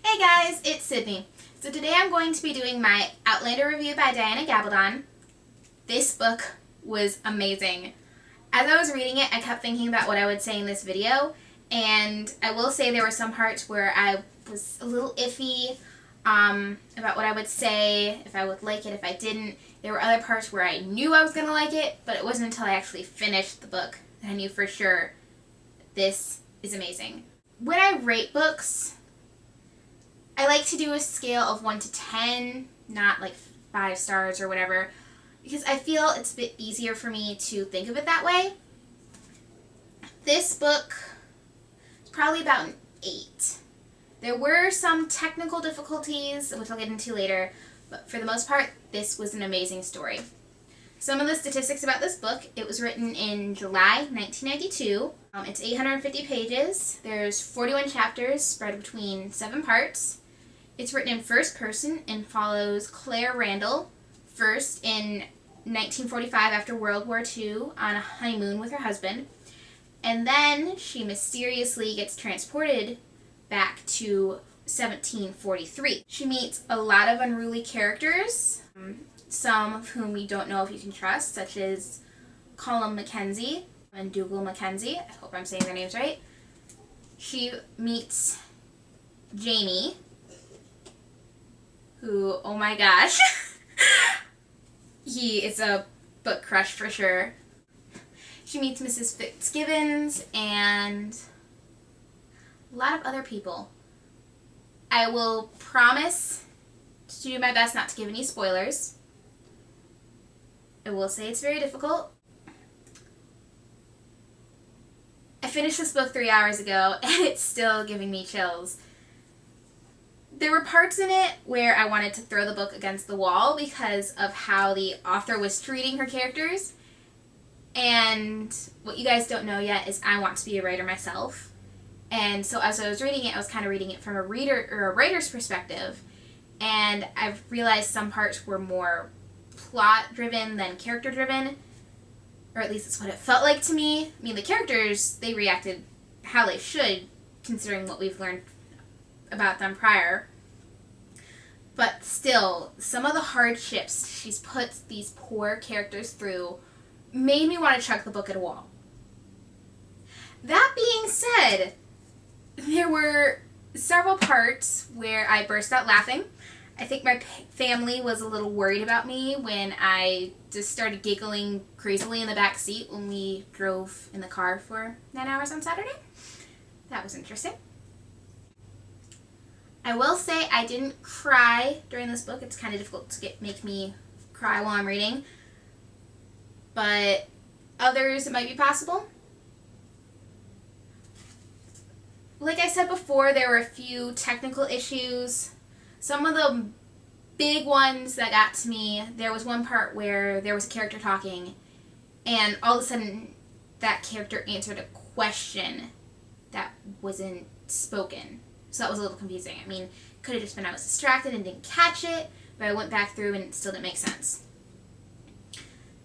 Hey guys, it's Sydney. So today I'm going to be doing my Outlander review by Diana Gabaldon. This book was amazing. As I was reading it, I kept thinking about what I would say in this video, and I will say there were some parts where I was a little iffy about what I would say, if I would like it, if I didn't. There were other parts where I knew I was going to like it, but it wasn't until I actually finished the book that I knew for sure this is amazing. When I rate books, I like to do a scale of 1 to 10, not like 5 stars or whatever, because I feel it's a bit easier for me to think of it that way. This book is probably about an 8. There were some technical difficulties, which I'll get into later, but for the most part, this was an amazing story. Some of the statistics about this book: it was written in July 1992. It's 850 pages. There's 41 chapters spread between 7 parts. It's written in first person and follows Claire Randall, first in 1945 after World War II on a honeymoon with her husband, and then she mysteriously gets transported back to 1743. She meets a lot of unruly characters, some of whom you don't know if you can trust, such as Colum Mackenzie and Dougal Mackenzie. I hope I'm saying their names right. She meets Jamie, who, oh my gosh, he is a book crush for sure. She meets Mrs. Fitzgibbons and a lot of other people. I will promise to do my best not to give any spoilers. I will say it's very difficult. I finished this book 3 hours ago and it's still giving me chills. There were parts in it where I wanted to throw the book against the wall because of how the author was treating her characters. And what you guys don't know yet is I want to be a writer myself. And so as I was reading it, I was kind of reading it from a reader or a writer's perspective. And I've realized some parts were more plot-driven than character-driven. Or at least that's what it felt like to me. I mean, the characters, they reacted how they should, considering what we've learned about them prior. But still, some of the hardships she's put these poor characters through made me want to chuck the book at a wall. That being said, there were several parts where I burst out laughing. I think my family was a little worried about me when I just started giggling crazily in the back seat when we drove in the car for 9 hours on Saturday. That was interesting. I will say I didn't cry during this book. It's kind of difficult to make me cry while I'm reading. But others, it might be possible. Like I said before, there were a few technical issues. Some of the big ones that got to me, there was one part where there was a character talking, and all of a sudden that character answered a question that wasn't spoken. So that was a little confusing. I mean, it could have just been I was distracted and didn't catch it, but I went back through and it still didn't make sense.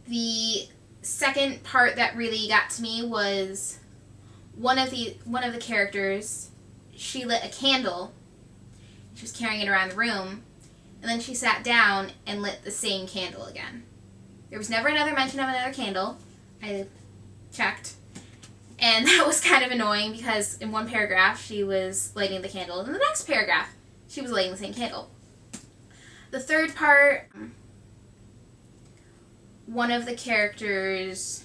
The second part that really got to me was one of the characters, she lit a candle. She was carrying it around the room, and then she sat down and lit the same candle again. There was never another mention of another candle. I checked. And that was kind of annoying because in one paragraph she was lighting the candle, and in the next paragraph she was lighting the same candle. The third part, one of the characters'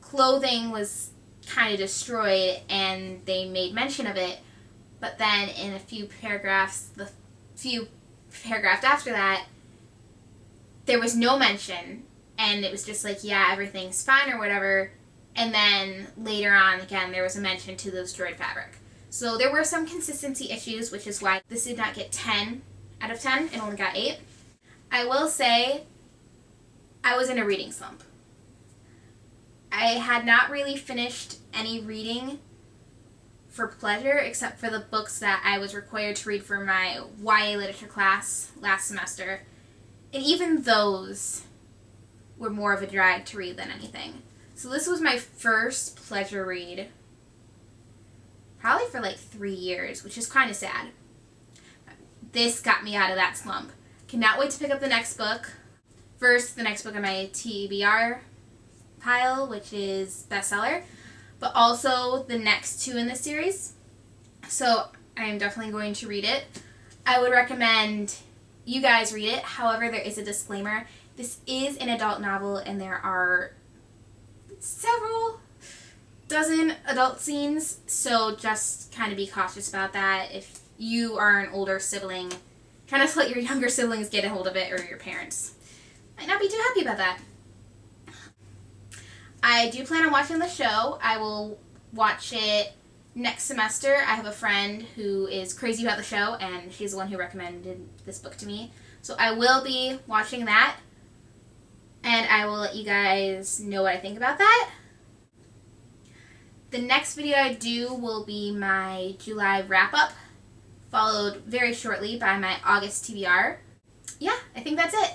clothing was kind of destroyed and they made mention of it, but then in the few paragraphs after that, there was no mention, and it was just like, yeah, everything's fine or whatever. And then later on, again, there was a mention to the destroyed fabric. So there were some consistency issues, which is why this did not get 10 out of 10. It only got 8. I will say I was in a reading slump. I had not really finished any reading for pleasure except for the books that I was required to read for my YA literature class last semester. And even those were more of a drag to read than anything. So this was my first pleasure read probably for like 3 years, which is kind of sad. This got me out of that slump. Cannot wait to pick up the next book. First, the next book on my TBR pile, which is bestseller, but also the next 2 in this series. So I am definitely going to read it. I would recommend you guys read it. However, there is a disclaimer. This is an adult novel and there are several dozen adult scenes, so just kind of be cautious about that. If you are an older sibling, try not to let your younger siblings get a hold of it, or your parents might not be too happy about that. I do plan on watching the show. I will watch it next semester. I have a friend who is crazy about the show, and she's the one who recommended this book to me. So I will be watching that, and I will let you guys know what I think about that. The next video I do will be my July wrap-up, followed very shortly by my August TBR. Yeah, I think that's it.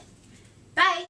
Bye!